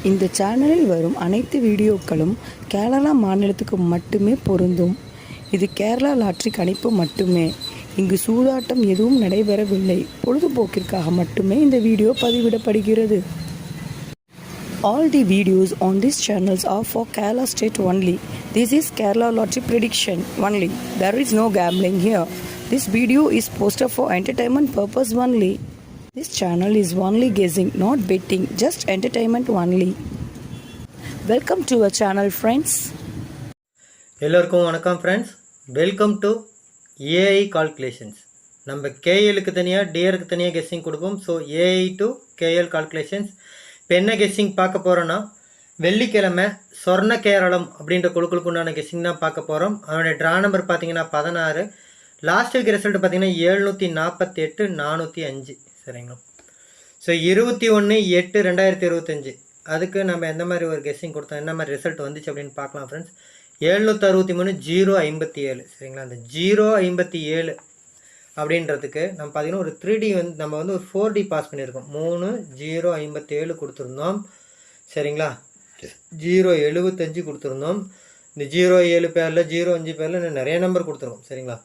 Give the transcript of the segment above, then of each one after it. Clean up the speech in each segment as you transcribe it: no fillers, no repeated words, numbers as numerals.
இந்த சேனலில் வரும் அனைத்து வீடியோக்களும் கேரளா மாநிலத்துக்கு மட்டுமே பொருந்தும். இது கேரளா லாட்டரி கணிப்பு மட்டுமே. இங்கு சூதாட்டம் எதுவும் நடைபெறவில்லை. பொழுதுபோக்கிற்காக மட்டுமே இந்த video பதிவிடப்படுகிறது. All the videos on these channels are for Kerala state only. This is Kerala lottery prediction only. There is no gambling here. This video is posted for entertainment purpose only. This channel is only guessing, not betting, just entertainment only. Welcome to our channel, friends. எல்லோருக்கும் வணக்கம் friends. Welcome to AI calculations. நம்ம கேஎலுக்கு தனியாக டிஆருக்கு தனியாக guessing கொடுப்போம். So AI to KL calculations. இப்போ என்ன guessing பார்க்க போகிறோன்னா, வெள்ளிக்கிழமை சொர்ண கேரளம் அப்படின்ற குழுக்களுக்கு உண்டான கெஸ்ஸிங் தான் பார்க்க போகிறோம். அதனுடைய ட்ரா நம்பர் பார்த்தீங்கன்னா 16. லாஸ்ட் வீக் ரிசல்ட் பார்த்தீங்கன்னா 748 405. சரிங்களா? ஸோ 21/8/2025 அதுக்கு நம்ம எந்த மாதிரி ஒரு கெஸ்ஸிங் கொடுத்தோம், என்ன மாதிரி ரிசல்ட் வந்துச்சு அப்படின்னு பார்க்கலாம் ஃப்ரெண்ட்ஸ். 763 057. சரிங்களா? அந்த 057 அப்படின்றதுக்கு நம்ம பார்த்தீங்கன்னா ஒரு 3D வந்து நம்ம வந்து ஒரு 4D பாஸ் பண்ணியிருக்கோம். 3 057 கொடுத்துருந்தோம். சரிங்களா? 075 கொடுத்துருந்தோம். இந்த 07 பேரில் 05 பேரில் இன்னும் நிறைய நம்பர் கொடுத்துருக்கோம். சரிங்களா?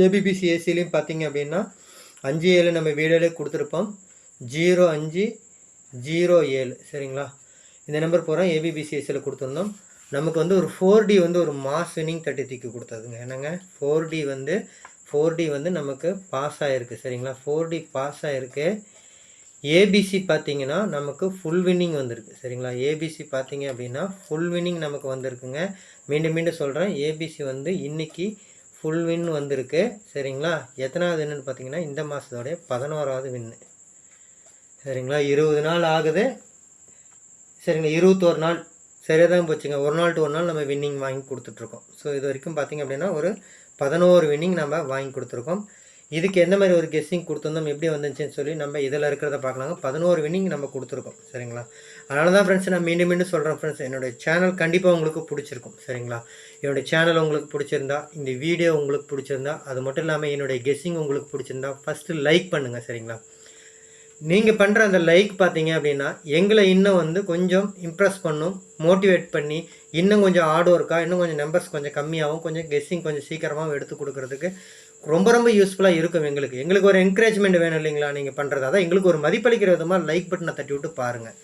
ஏபிபிசிஎஸ்சிலையும் பார்த்தீங்க அப்படின்னா 57 நம்ம வீடியோலே கொடுத்துருப்போம். 0507. சரிங்களா? இந்த நம்பர் போகிறோம் ஏபிபிசிஎஸ்சியில் கொடுத்துருந்தோம். நமக்கு வந்து ஒரு 4D வந்து ஒரு மாஸ் வினிங் 33 கொடுத்ததுங்க. என்னங்க 4D வந்து நமக்கு பாஸ் ஆகிருக்கு. சரிங்களா? 4D பாஸ் ஆகிருக்கு. ஏபிசி பார்த்தீங்கன்னா நமக்கு ஃபுல் வின்னிங் வந்திருக்கு. சரிங்களா? ஏபிசி பார்த்தீங்க அப்படின்னா ஃபுல் வின்னிங் நமக்கு வந்திருக்குங்க. மீண்டும் சொல்கிறேன், ஏபிசி வந்து இன்றைக்கி ஃபுல் வின் வந்திருக்கு. சரிங்களா? எத்தனாவது வின்னு பார்த்தீங்கன்னா இந்த மாதத்தோடைய 11வது வின்னு. சரிங்களா? 20 நாள் ஆகுது. சரிங்களா? 21 நாள் சரியாக தான் போச்சுங்க. ஒரு நாள் டு ஒரு நாள் நம்ம வின்னிங் வாங்கி கொடுத்துட்ருக்கோம். ஸோ இது வரைக்கும் பார்த்திங்க அப்படின்னா ஒரு 11 வின்னிங் நம்ம வாங்கி கொடுத்துருக்கோம். இதுக்கு எந்த மாதிரி ஒரு கெஸ்ஸிங் கொடுத்துருந்தோம், எப்படி வந்துச்சுன்னு சொல்லி நம்ம இதில் இருக்கிறத பார்க்கலாங்க. 11 வின்னிங் நம்ம கொடுத்துருக்கோம். சரிங்களா? அதனால தான் ஃப்ரெண்ட்ஸ் நான் மீண்டும் சொல்கிறேன் ஃப்ரெண்ட்ஸ், என்னுடைய சேனல் கண்டிப்பாக உங்களுக்கு பிடிச்சிருக்கும். சரிங்களா? என்னுடைய சேனல் உங்களுக்கு பிடிச்சிருந்தா, இந்த வீடியோ உங்களுக்கு பிடிச்சிருந்தா, அது மட்டும் இல்லாமல் என்னுடைய கெஸ்ஸிங் உங்களுக்கு பிடிச்சிருந்தா ஃபஸ்ட்டு லைக் பண்ணுங்கள். சரிங்களா? நீங்கள் பண்ணுற அந்த லைக் பார்த்தீங்க அப்படின்னா எங்களை இன்னும் வந்து கொஞ்சம் இம்ப்ரெஸ் பண்ணும், மோட்டிவேட் பண்ணி இன்னும் கொஞ்சம் ஹார்ட் ஒர்க்காக, இன்னும் கொஞ்சம் நம்பர்ஸ் கொஞ்சம் கம்மியாகவும், கொஞ்சம் கெஸ்ஸிங் கொஞ்சம் சீக்கிரமாகவும் எடுத்து கொடுக்கறதுக்கு ரொம்ப யூஸ்ஃபுல்லாக இருக்கும். எங்களுக்கு ஒரு என்கரேஜ்மெண்ட் வேணும் இல்லைங்களா? நீங்கள் பண்ணுறது அதான் எங்களுக்கு ஒரு மதிப்பளிக்கிற விதமாக லைக் பட்டனை தட்டி விட்டு பாருங்கள்.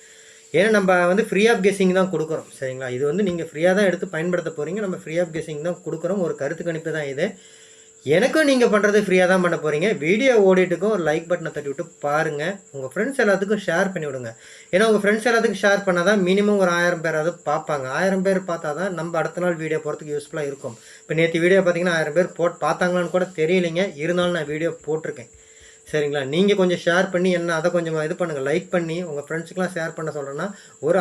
ஏன்னா நம்ம வந்து ஃப்ரீ ஆஃப் கெஸ்ஸிங் தான் கொடுக்குறோம். சரிங்களா? இது வந்து நீங்கள் ஃப்ரீயாக தான் எடுத்து பயன்படுத்த போகிறீங்க. நம்ம ஃப்ரீ ஆஃப் கெஸ்ஸிங் தான் கொடுக்குறோம். ஒரு கருத்து கணிப்பு தான் இது. எனக்கும் நீங்கள் பண்ணுறது ஃப்ரீயாக தான் பண்ண போகிறீங்க. வீடியோ ஓடிட்டுக்கும் ஒரு லைக் பட்டனை தட்டி விட்டு பாருங்கள். உங்கள் ஃப்ரெண்ட்ஸ் எல்லாத்துக்கும் ஷேர் பண்ணி விடுங்க. ஏன்னா உங்கள் ஃப்ரெண்ட்ஸ் எல்லாத்துக்கும் ஷேர் பண்ணால் தான் மினிமம் ஒரு 1000 பேராவது பார்ப்பாங்க. 1000 பேர் பார்த்தா தான் நம்ம அடுத்த நாள் வீடியோ போகிறதுக்கு யூஸ்ஃபுல்லாக இருக்கும். இப்போ நேற்று வீடியோ பார்த்தீங்கன்னா 1000 பேர் பார்த்தாங்களான்னு கூட தெரியலைங்க. இருந்தாலும் நான் வீடியோ போட்டிருக்கேன். சரிங்களா? நீங்கள் கொஞ்சம் ஷேர் பண்ணி என்ன அதை கொஞ்சம் இது பண்ணுங்கள், லைக் பண்ணி உங்கள் ஃப்ரெண்ட்ஸுக்கெலாம் ஷேர் பண்ண சொல்கிறேன்னா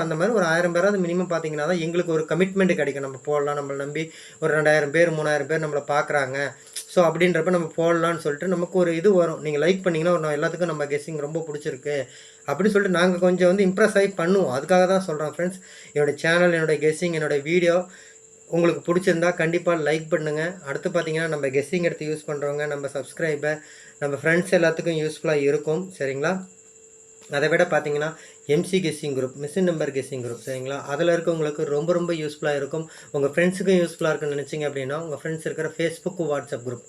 அந்த மாதிரி ஒரு 1000 பேராவது மினிமம் பார்த்தீங்கன்னா தான் எங்களுக்கு ஒரு கமிட்மெண்ட் கிடைக்கும். நம்ம போடலாம், நம்மளை நம்பி ஒரு 2000 பேர் 3000 பேர் நம்மளை பார்க்குறாங்க. ஸோ அப்படின்றப்ப நம்ம போடலான்னு சொல்லிட்டு நமக்கு ஒரு இது வரும். நீங்கள் லைக் பண்ணிங்கன்னா ஒரு எல்லாத்துக்கும் நம்ம கெஸ்ஸிங் ரொம்ப பிடிச்சிருக்கு அப்படின்னு சொல்லிட்டு நாங்கள் கொஞ்சம் வந்து இம்ப்ரெஸ் ஆகி பண்ணுவோம். அதுக்காக தான் சொல்கிறோம் ஃப்ரெண்ட்ஸ். என்னோடய சேனல், என்னோடய கெஸ்ஸிங், என்னோடய வீடியோ உங்களுக்கு பிடிச்சிருந்தா கண்டிப்பாக லைக் பண்ணுங்கள். அடுத்து பார்த்தீங்கன்னா நம்ம கெஸ்ஸிங் எடுத்து யூஸ் பண்ணுறவங்க, நம்ம சப்ஸ்கிரைபர், நம்ம ஃப்ரெண்ட்ஸ் எல்லாத்துக்கும் யூஸ்ஃபுல்லாக இருக்கும். சரிங்களா? அதை விட பார்த்தீங்கன்னா MC guessing group, machine number guessing group, சரிங்களா? அதில் இருக்கவங்களுக்கு ரொம்ப யூஸ்ஃபுல்லாக இருக்கும். உங்கள் ஃப்ரெண்ட்ஸுக்கும் யூஸ்ஃபுல்லாக இருக்குன்னு நினச்சிங்க அப்படின்னா உங்கள் ஃப்ரெண்ட்ஸ் இருக்கிற ஃபேஸ்புக், வாட்ஸ்அப் குரூப்,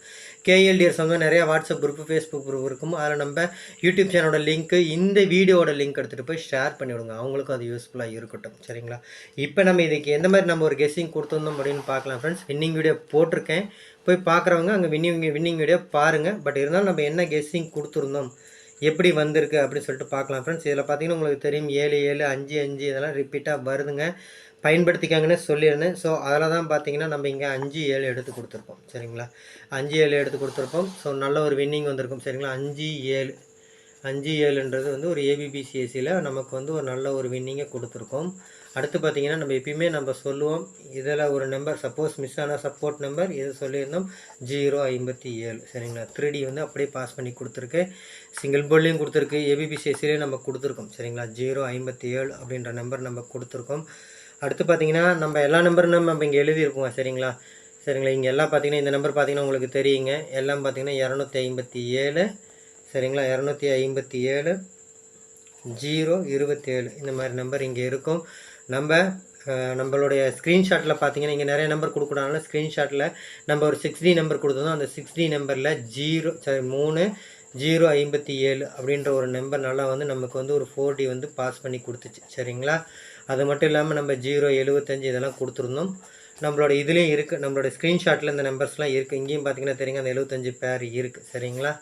கேஎல்டிஆர் சொந்தம் நிறையா வாட்ஸ்அப் குரூப்பு, ஃபேஸ்புக் குரூப் இருக்கும். அதில் நம்ம யூடியூப் சேனலோட லிங்க்கு, இந்த வீடியோட லிங்க் எடுத்துகிட்டு போய் ஷேர் பண்ணிவிடுங்க. அவங்களுக்கும் அது யூஸ்ஃபுல்லாக இருக்கட்டும். சரிங்களா? இப்போ நம்ம இதுக்கு எந்த மாதிரி நம்ம ஒரு கெஸ்ஸிங் கொடுத்துருந்தோம் அப்படின்னு பார்க்கலாம் ஃப்ரெண்ட்ஸ். வின்னிங் வீடியோ போட்டிருக்கேன், போய் பார்க்குறவங்க அங்கே வின்னிங் வீடியோ பாருங்கள். பட் இருந்தாலும் நம்ம என்ன கெஸ்ஸிங் கொடுத்துருந்தோம், எப்படி வந்திருக்கு அப்படின்னு சொல்லிட்டு பார்க்கலாம் ஃப்ரெண்ட்ஸ். இதில் பார்த்தீங்கன்னா உங்களுக்கு தெரியும் 7 7 5 5 இதெல்லாம் ரிப்பீட்டாக வருதுங்க. பயன்படுத்திக்காங்கன்னு சொல்லியிருந்தேன். ஸோ அதில் தான் பார்த்தீங்கன்னா நம்ம இங்கே 5 7 எடுத்து கொடுத்துருப்போம். சரிங்களா? 5 7 எடுத்து கொடுத்துருப்போம். ஸோ நல்ல ஒரு வின்னிங் வந்திருக்கும். சரிங்களா? 5 7ன்றது வந்து ஒரு ஏபிபிசிஎஸ்சியில் நமக்கு வந்து ஒரு நல்ல ஒரு வின்னிங்கை கொடுத்துருக்கோம். அடுத்து பார்த்தீங்கன்னா நம்ம எப்பயுமே நம்ம சொல்லுவோம், இதில் ஒரு நம்பர் சப்போஸ் மிஸ் ஆன சப்போர்ட் நம்பர் இதை சொல்லியிருந்தோம் 057. சரிங்களா? 3D வந்து அப்படியே பாஸ் பண்ணி கொடுத்துருக்கு. சிங்கிள் போர்ட்லேயும் கொடுத்துருக்கு, ஏபிபிசிஎஸ்சிலையும் நம்ம கொடுத்துருக்கோம். சரிங்களா? 057 அப்படின்ற நம்பர் நம்ம கொடுத்துருக்கோம். அடுத்து பார்த்தீங்கன்னா நம்ம எல்லா நம்பரும் நம்ம இங்கே எழுதியிருப்போங்க. சரிங்களா? இங்கே எல்லாம் பார்த்தீங்கன்னா இந்த நம்பர் பார்த்தீங்கன்னா உங்களுக்கு தெரியுங்க. எல்லாம் பார்த்தீங்கன்னா 257. சரிங்களா? 257 027 இந்த மாதிரி நம்பர் இங்கே இருக்கும். நம்மளுடைய ஸ்க்ரீன்ஷாட்டில் பார்த்தீங்கன்னா இங்கே நிறைய நம்பர் கொடுக்கூடாதுனால ஸ்க்ரீன்ஷாட்டில் நம்ம ஒரு 6D நம்பர் கொடுத்தோம். அந்த 6D நம்பரில் 3057 அப்படின்ற ஒரு நம்பர் நல்லா வந்து நமக்கு வந்து ஒரு 4D வந்து பாஸ் பண்ணி கொடுத்துச்சு. சரிங்களா? அது மட்டும் இல்லாமல் நம்ம 075 இதெல்லாம் கொடுத்துருந்தோம். நம்மளோட இதுலேயும் இருக்குது, நம்மளோட ஸ்க்ரீன்ஷாட்டில் இந்த நம்பர்ஸ்லாம் இருக்குது. இங்கேயும் பார்த்தீங்கன்னா தெரியுங்க அந்த 75 பேர் இருக்குது. சரிங்களா?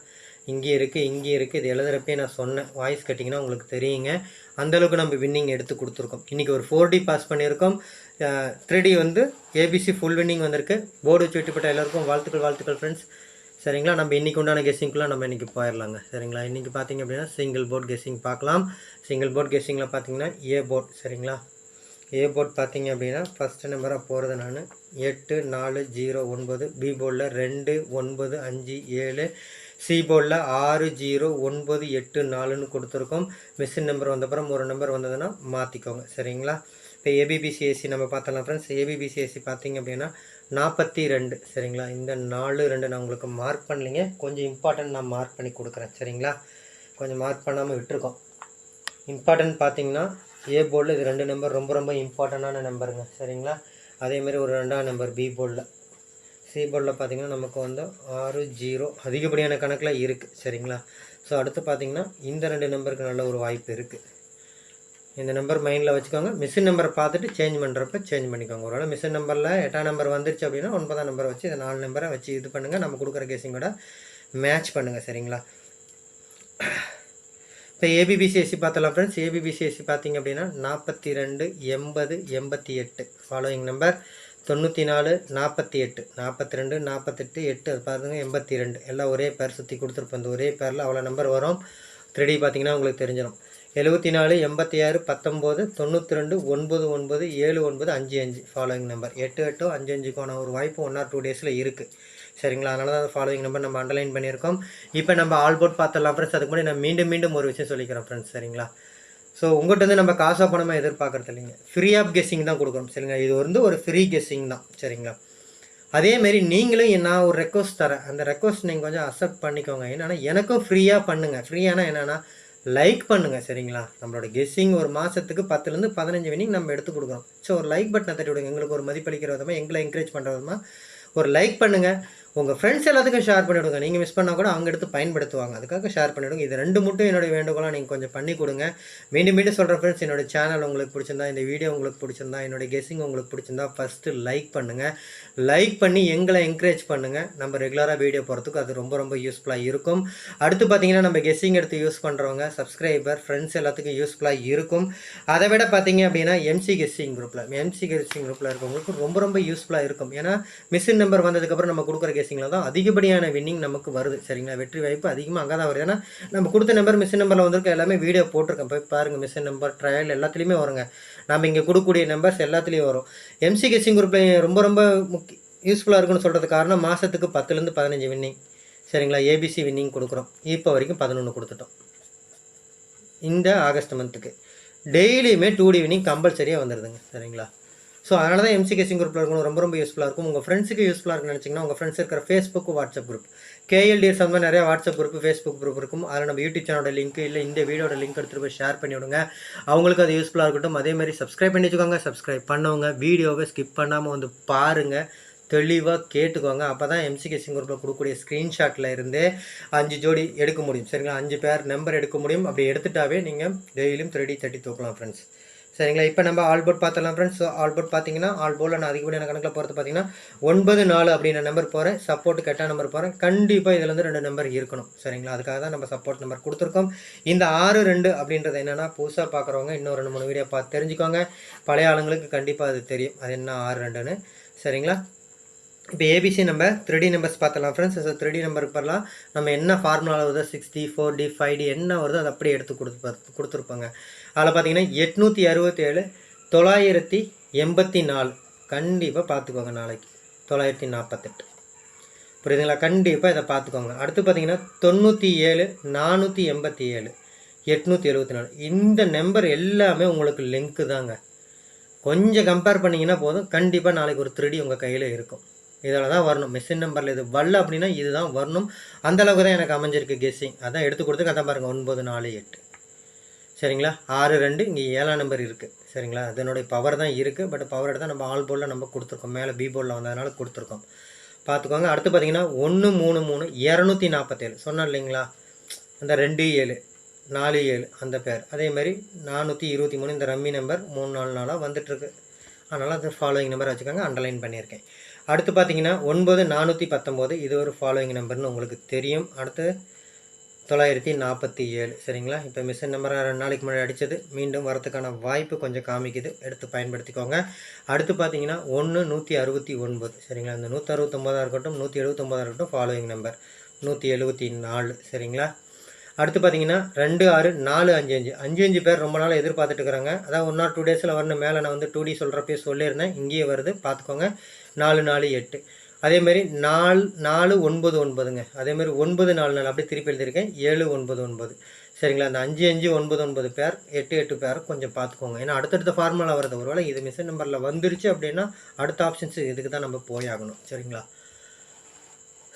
இங்கேயும் இருக்குது. இது எழுதுறப்பே நான் சொன்னேன், வாய்ஸ் கட்டிங்கன்னா உங்களுக்கு தெரியுங்க. அந்தளவுக்கு நம்ம வின்னிங் எடுத்து கொடுத்துருக்கோம். இன்றைக்கி ஒரு 4D பாஸ் பண்ணியிருக்கோம். 3D வந்து ஏபிசி ஃபுல் வின்னிங் வந்திருக்கு. போர்டு வச்சு வெட்டிப்பட்ட எல்லாருக்கும் வாழ்த்துக்கள் ஃப்ரெண்ட்ஸ். சரிங்களா? நம்ம இன்றைக்கி உண்டான கெஸ்ஸிங்குலாம் நம்ம இன்றைக்கி போயிடலாங்க. சரிங்களா? இன்றைக்கி பார்த்தீங்க அப்படின்னா சிங்கிள் போர்ட் கெஸ்ஸிங் பார்க்கலாம். சிங்கிள் போர்ட் கெஸ்ஸிங்கில் பார்த்தீங்கன்னா ஏ போர்ட். சரிங்களா? ஏ போர்ட் பார்த்தீங்க அப்படின்னா ஃபஸ்ட்டு நம்பராக போகிறது நான் 8409, பி போர்டில் 2957, சி போர்டில் 6098 கொடுத்துருக்கோம். மிஷின் நம்பர் வந்தப்புறம் ஒரு நம்பர் வந்ததுன்னா மாற்றிக்கோங்க. சரிங்களா? இப்போ ஏபிபிசிஎஸ்சி நம்ம பார்த்தலாம் ஃப்ரெண்ட்ஸ். ஏபிபிசிஎஸ்சி பார்த்தீங்க அப்படின்னா 42. சரிங்களா? இந்த 42 நான் உங்களுக்கு மார்க் பண்ணலைங்க, கொஞ்சம் இம்பார்ட்டன்ட் நான் மார்க் பண்ணி கொடுக்குறேன். சரிங்களா? கொஞ்சம் மார்க் பண்ணாமல் விட்டுருக்கோம். இம்பார்ட்டன்ட் பார்த்தீங்கன்னா ஏ போர்டில் இது 2 நம்பர் ரொம்ப இம்பார்ட்டண்டான நம்பருங்க. சரிங்களா? அதேமாதிரி ஒரு 2ஆம் நம்பர் பி போர்டில். சி போர்டில் பார்த்திங்கன்னா நமக்கு வந்து 60 அதிகப்படியான கணக்கில் இருக்குது. சரிங்களா? ஸோ அடுத்து பார்த்திங்கன்னா இந்த 2 நம்பருக்கு நல்ல ஒரு வாய்ப்பு இருக்குது. இந்த நம்பர் மைண்டில் வச்சுக்கோங்க. மிஷின் நம்பரை பார்த்துட்டு சேஞ்ச் பண்ணுறப்ப சேஞ்ச் பண்ணிக்கோங்க. ஒருவேளை மிஷின் நம்பரில் 8ஆம் நம்பர் வந்துருச்சு அப்படின்னா 9ஆம் நம்பரை வச்சு இந்த 4 நம்பரை வச்சு இது பண்ணுங்கள். நம்ம கொடுக்குற கேஸிங்கோட மேட்ச் பண்ணுங்கள். சரிங்களா? இப்போ ஏபிபிசிஎஸ்சி பார்த்தலாம் ஃப்ரெண்ட்ஸ். ஏபிபிசிஎஸ்சி பார்த்தீங்க அப்படின்னா 42 80 88 ஃபாலோயிங் நம்பர் 94 48 42 48 8 அது பாருங்க 82 எல்லாம் ஒரே பேர் சுற்றி கொடுத்துருப்போம். இந்த ஒரே பேரில் அவ்வளோ நம்பர் வரும். 3D பார்த்தீங்கன்னா உங்களுக்கு தெரிஞ்சிடும். 74 86 19 92 99 79 55 ஃபாலோயிங் நம்பர் 88 55க்கான ஒரு வாய்ப்பு 1 or 2 டேஸில் இருக்குது. சரிங்களா? அதனால தான் ஃபாலோயிங் நம்பர் நம்ம அண்டர்லைன் பண்ணியிருக்கோம். இப்போ நம்ம ஆல் போர்ட் பார்த்துடலாம் ஃப்ரெண்ட்ஸ். அதுக்கு முன்னாடி நான் மீண்டும் ஒரு விஷயம் சொல்லிக்கிறேன் ஃப்ரெண்ட்ஸ். சரிங்களா? ஸோ உங்கள்கிட்ட வந்து நம்ம காசாக பணமாக எதிர்பார்க்குறது இல்லைங்க, ஃப்ரீ ஆஃப் கெஸ்ஸிங் தான் கொடுக்குறோம். சரிங்களா? இது வந்து ஒரு ஃப்ரீ கெஸ்ஸிங் தான். சரிங்களா? அதேமாரி நீங்களும் நான் ஒரு ரெக்வஸ்ட் தரேன், அந்த ரெக்வஸ்ட் நீங்கள் கொஞ்சம் அக்செப்ட் பண்ணிக்கோங்க. என்னென்னா எனக்கும் ஃப்ரீயாக பண்ணுங்கள். ஃப்ரீயானா என்னென்னா லைக் பண்ணுங்கள். சரிங்களா? நம்மளோட கெஸ்ஸிங் ஒரு மாதத்துக்கு 10லேருந்து 15 வினிங் நம்ம எடுத்து கொடுக்குறோம். ஸோ ஒரு லைக் பட்டனை தட்டி விடுங்க. எங்களுக்கு ஒரு மதிப்பளிக்கிற விதமாக, எங்களை என்கரேஜ் பண்ணுற விதமாக ஒரு லைக் பண்ணுங்கள். உங்கள் ஃப்ரெண்ட்ஸ் எல்லாத்துக்கும் ஷேர் பண்ணிவிடுங்க. நீங்கள் மிஸ் பண்ணால் கூட அவங்க எடுத்து பயன்படுத்துவாங்க. அதுக்காக ஷேர் பண்ணிவிடுங்க. இது 2 மட்டும் என்னுடைய வேண்டுகோளாக நீங்கள் கொஞ்சம் பண்ணி கொடுங்க. மீண்டும் சொல்கிறேன் ஃப்ரெண்ட்ஸ், என்னோட சேனல் உங்களுக்கு பிடிச்சிருந்தா, இந்த வீடியோ உங்களுக்கு பிடிச்சிருந்தா, என்னோடய கெஸ்ஸிங் உங்களுக்கு பிடிச்சிருந்தா ஃபஸ்ட்டு லைக் பண்ணுங்கள். லைக் பண்ணி எங்களை என்கரேஜ் பண்ணுங்கள். நம்ம ரெகுலராக வீடியோ போகிறதுக்கு அது ரொம்ப யூஸ்ஃபுல்லாக இருக்கும். அடுத்து பார்த்தீங்கன்னா நம்ம கெஸ்ஸிங் எடுத்து யூஸ் பண்ணுறவங்க சப்ஸ்கிரைபர் ஃப்ரெண்ட்ஸ் எல்லாத்துக்கும் யூஸ்ஃபுல்லாக இருக்கும். அதை விட பார்த்தீங்க அப்படின்னா எம்சி கெஸ்ஸிங் குரூப்பில் இருக்கவங்களுக்கு ரொம்ப யூஸ்ஃபுல்லாக இருக்கும். ஏன்னா மிஷின் நம்பர் வந்ததுக்கப்புறம் நம்ம கொடுக்குற கெஸ்ஸிங்கில் தான் அதிகப்படியான வின்னிங் நமக்கு வருது. சரிங்களா? வெற்றி வாய்ப்பு அதிகமாக அங்கே தான் வருது. ஏன்னா நம்ம கொடுத்த நம்பர் மிஷின் நம்பரில் வந்திருக்க எல்லாமே வீடியோ போட்டிருக்கேன், போய் பாருங்கள். மிஷின் நம்பர் ட்ரையல் எல்லாத்துலேயுமே வருங்க. நம்ம இங்கே கொடுக்கக்கூடிய நம்பர்ஸ் எல்லாத்துலேயும் வரும். எம்சி கெஸ்ஸிங் குரூப்பில் ரொம்ப யூஸ்ஃபுல்லாக இருக்குன்னு சொல்கிறது காரணம் மாதத்துக்கு 10லேருந்து 15 வின்னிங். சரிங்களா? ஏபிசி வின்னிங் கொடுக்குறோம். இப்போ வரைக்கும் 11 கொடுத்துட்டோம். இந்த ஆகஸ்ட் மந்த்துக்கு டெய்லியுமே 2D வின்னிங் கம்பல்சரியாக வந்துடுதுங்க. சரிங்களா? ஸோ அதனால தான் எம்சி கெஸ்ஸிங் குரூப்பில் இருக்கணும் ரொம்ப யூஸ்ஃபுல்லாக இருக்கும். உங்கள் ஃப்ரெண்ட்ஸுக்கு யூஸ்ஃபுல்லாக இருக்குன்னு நினச்சிங்கன்னா உங்கள் ஃப்ரெண்ட்ஸ் இருக்கிற ஃபேஸ்புக் வாட்ஸ்அப் குரூப் கேஎல்டிஎஸ் அந்த மாதிரி நிறையா வாட்ஸ்அப் குரூப் ஃபேஸ்புக் குரூப் இருக்கும். அதில் நம்ம யூடியூப் சேனலோட லிங்க் இல்லை இந்த வீடியோட லிங்க் எடுத்துகிட்டு போய் ஷேர் பண்ணி விடுங்க. அவங்களுக்கு அது யூஸ்ஃபுல்லாக இருக்கட்டும். அதேமாதிரி சப்ஸ்கிரைப் பண்ணி வச்சுக்கோங்க. சப்ஸ்கிரைப் பண்ணவங்க வீடியோவை ஸ்கிப் பண்ணாமல் வந்து பாருங்கள், தெளிவாக கேட்டுக்கோங்க. அப்போ தான் எம்சி கெஸ்ஸிங் குரூப்பில் கொடுக்கக்கூடிய ஸ்க்ரீன்ஷாட்டில் இருந்தே 5 ஜோடி எடுக்க முடியும். சரிங்களா? 5 பேர் நம்பர் எடுக்க முடியும். அப்படி எடுத்துட்டாவே நீங்கள் டெய்லியும் 3D தட்டி தூக்கலாம் ஃப்ரெண்ட்ஸ். சரிங்களா? இப்போ நம்ம ஆல் போர்ட் பார்த்துடலாம் ஃப்ரெண்ட்ஸ். ஸோ ஆல் போர்ட் பார்த்தீங்கன்னா ஆல் போர்டில் நான் அதிகப்படியான கணக்கில் போகிறது பார்த்தீங்கன்னா 94 அப்படின்ற நம்பர் போகிறேன். சப்போர்ட் 8ஆம் நம்பர் போகிறேன். கண்டிப்பாக இதில் வந்து 2 நம்பர் இருக்கணும். சரிங்களா? அதுக்காக தான் நம்ம சப்போர்ட் நம்பர் கொடுத்துருக்கோம். இந்த 62 அப்படின்றது என்னென்னா புதுசாக பார்க்குறவங்க இன்னும் 2-3 வீடியோ பார்த்து தெரிஞ்சுக்கோங்க. பழைய ஆளுங்களுக்கு கண்டிப்பாக அது தெரியும், அது என்ன 62ன்னு. சரிங்களா? இப்போ ஏபிசி நம்ம 3D நம்பர்ஸ் பார்த்தலாம் ஃப்ரெண்ட்ஸ். ஸோ 3D நம்பருக்கு வரலாம். நம்ம என்ன ஃபார்முலா வருதோ 6D 4D 5D என்ன வருதோ அதை அப்படியே எடுத்து கொடுத்துருப்பாங்க. அதில் பார்த்தீங்கன்னா 867 984 கண்டிப்பாக பார்த்துக்கோங்க. நாளைக்கு 948 புரியுதுங்களா? கண்டிப்பாக இதை பார்த்துக்கோங்க. அடுத்து பார்த்தீங்கன்னா 97 487 874 இந்த நம்பர் எல்லாமே உங்களுக்கு லிங்க்கு தாங்க. கொஞ்சம் கம்பேர் பண்ணிங்கன்னா போதும். கண்டிப்பாக நாளைக்கு ஒரு 3D உங்கள் கையில் இருக்கும். இதில் தான் வரணும். மிஷின் நம்பரில் இது வரல அப்படின்னா இதுதான் வரணும். அந்தளவுக்கு தான் எனக்கு அமைஞ்சிருக்கு கெஸ்ஸிங். அதான் எடுத்து கொடுத்துருக்கு. அதான் பாருங்கள் 948. சரிங்களா. 6-2 இங்கே 7ஆம் நம்பர் இருக்குது. சரிங்களா. அதனுடைய பவர் தான் இருக்குது. பட் பவர் எடுத்தால் நம்ம ஆல் போர்டில் நம்ம கொடுத்துருக்கோம். மேலே பி போர்டில் வந்ததுனால கொடுத்துருக்கோம். பார்த்துக்கோங்க. அடுத்து பார்த்தீங்கன்னா 133 247 சொன்னேன் இல்லைங்களா, அந்த 27 47 அந்த பேர். அதேமாதிரி 423 இந்த ரம்மி நம்பர் 3-4 நாளாக வந்துட்டுருக்கு. அதனால் அது ஃபாலோயிங் நம்பர் வச்சுக்கோங்க, அண்டர்லைன் பண்ணியிருக்கேன். அடுத்து பார்த்தீங்கன்னா 9419 இது ஒரு ஃபாலோயிங் நம்பர்னு உங்களுக்கு தெரியும். அடுத்து 947 சரிங்களா. இப்போ மிஷின் நம்பராக 2 நாளைக்கு முன்னாடி அடித்தது மீண்டும் வரதுக்கான வாய்ப்பு கொஞ்சம் காமிக்குது, எடுத்து பயன்படுத்திக்கோங்க. அடுத்து பார்த்தீங்கன்னா 169 சரிங்களா. இந்த 169 இருக்கட்டும் 179 இருக்கட்டும் ஃபாலோயிங் நம்பர் 174 சரிங்களா. அடுத்து பார்த்தீங்கன்னா 2645 55 பேர் ரொம்ப நாள் எதிர்பார்த்துட்டு இருக்கிறாங்க. அதான் 1 or 2 டேஸில் வரணும். மேலே நான் வந்து 2D சொல்கிறப்பே சொல்லியிருந்தேன், இங்கேயே வருது பார்த்துக்கோங்க. 448 அதேமாரி 4499ங்க. அதேமாரி 944 அப்படியே திருப்பி எழுதியிருக்கேன் 799 சரிங்களா. அந்த 5599 பேர் 88 பேர் கொஞ்சம் பார்த்துக்கோங்க. ஏன்னா அடுத்தடுத்த ஃபார்முலா வருது. ஒருவேளை இது மிஷின் நம்பரில் வந்துருச்சு அப்படின்னா அடுத்த ஆப்ஷன்ஸ் இதுக்கு தான் நம்ம போயாகணும் சரிங்களா.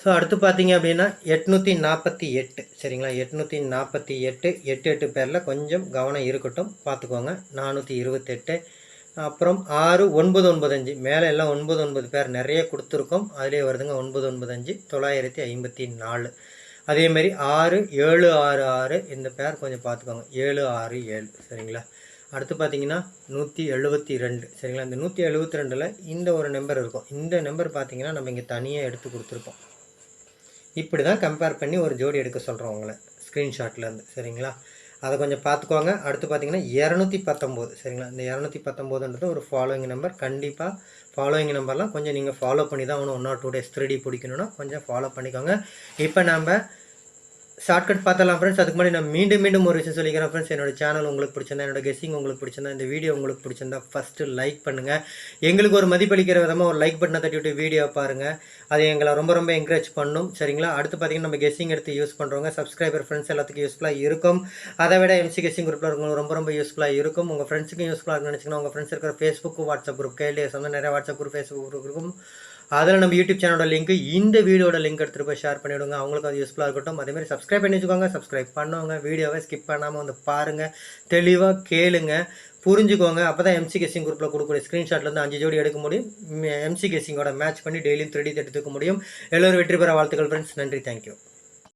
ஸோ அடுத்து பார்த்தீங்க அப்படின்னா 848 சரிங்களா. 848 88 பேரில் கொஞ்சம் கவனம் இருக்கட்டும், பார்த்துக்கோங்க. 428 அப்புறம் 6995 மேலே எல்லாம் 99 பேர் நிறைய கொடுத்துருக்கோம், அதிலே வருதுங்க 995 954. அதேமாரி 6766 இந்த பேர் கொஞ்சம் பார்த்துக்கோங்க 767 சரிங்களா. அடுத்து பார்த்தீங்கன்னா 172 சரிங்களா. இந்த 172ல் இந்த ஒரு நம்பர் இருக்கும். இந்த நம்பர் பார்த்தீங்கன்னா நம்ம இங்கே தனியாக எடுத்து கொடுத்துருப்போம். இப்படி தான் கம்பேர் பண்ணி ஒரு ஜோடி எடுக்க சொல்கிறோம் உங்களை ஸ்க்ரீன்ஷாட்லேருந்து சரிங்களா. அதை கொஞ்சம் பார்த்துக்கோங்க. அடுத்து பார்த்தீங்கன்னா 219 சரிங்களா. இந்த 219ன்றது ஒரு ஃபாலோயிங் நம்பர். கண்டிப்பாக ஃபாலோயிங் நம்பர்லாம் கொஞ்சம் நீங்கள் ஃபாலோ பண்ணி தான் ஒன்று 1 or 2 days 3D பிடிக்கணுன்னா கொஞ்சம் ஃபாலோ பண்ணிக்கோங்க. இப்போ நம்ம ஷார்ட்கட் பார்த்தலாம் ஃப்ரெண்ட்ஸ். அதுக்கு முன்னாடி நான் மீண்டும் ஒரு விஷயம் சொல்லிக்கிறேன் ஃப்ரெண்ட்ஸ். என்னோட சேனல் உங்களுக்கு பிடிச்சிருந்தா, என்னோட கெஸ்ஸிங் உங்களுக்கு பிடிச்சிருந்தா, இந்த வீடியோ உங்களுக்கு பிடிச்சிருந்தா ஃபஸ்ட்டு லைக் பண்ணுங்கள். எங்களுக்கு ஒரு மதிப்பளிக்கிற விதமாக ஒரு லைக் பட்டனை தட்டி விட்டு வீடியோ பாருங்கள். அது எங்களை ரொம்ப என்கரேஜ் பண்ணும் சரிங்களா. அடுத்து பார்த்தீங்கன்னா நம்ம கெஸ்ஸிங் எடுத்து யூஸ் பண்ணுறவங்க சப்ஸ்கிரைபர் ஃப்ரெண்ட்ஸ் எல்லாத்துக்கும் யூஸ்ஃபுல்லாக இருக்கும். அதை விட MC கெஸ்ஸிங் குரூப்பில் இருக்கவங்களுக்கு ரொம்ப யூஸ்ஃபுல்லாக இருக்கும். உங்கள் ஃப்ரெண்ட்ஸுக்கும் யூஸ்ஃபுல்லாக இருக்குன்னு நினச்சிங்கன்னா உங்கள் ஃப்ரெண்ட்ஸ் இருக்கிற ஃபேஸ்புக் வாட்ஸ்அப் குரூப் கேஎல்டிஎஸ் வந்து நிறைய வாட்ஸ்அப் குரூப் ஃபேஸ்புக் குரூப் இருக்கும். அதில் நம்ம யூடியூப் சேனலோட லிங்க் இந்த வீடியோட லிங்க் எடுத்துகிட்டு போய் ஷேர் பண்ணிவிடுங்க, அவங்களுக்கு அது யூஸ்ஃபுல்லாக இருக்கட்டும். அதேமாதிரி சப்ஸ்கிரைப் பண்ணி வச்சுக்கோங்க. சப்ஸ்கிரைப் பண்ணவங்க வீடியோவை ஸ்கிப் பண்ணாமல் வந்து பாருங்கள், தெளிவாக கேளுங்க, புரிஞ்சுக்கோங்க. அப்போ தான் MC கெஸ்ஸிங் குரூப்பில் கொடுக்கக்கூடிய ஸ்க்ரீன்ஷாட்லேருந்து 5 ஜோடி எடுக்க முடியும். MC கெஸ்ஸிங்கோட மேட்ச் பண்ணி டெய்லியும் 3D எடுத்துக்க முடியும். எல்லோரும் வெற்றி பெற வாழ்த்துக்கள் ஃப்ரெண்ட்ஸ். நன்றி, தேங்க்யூ.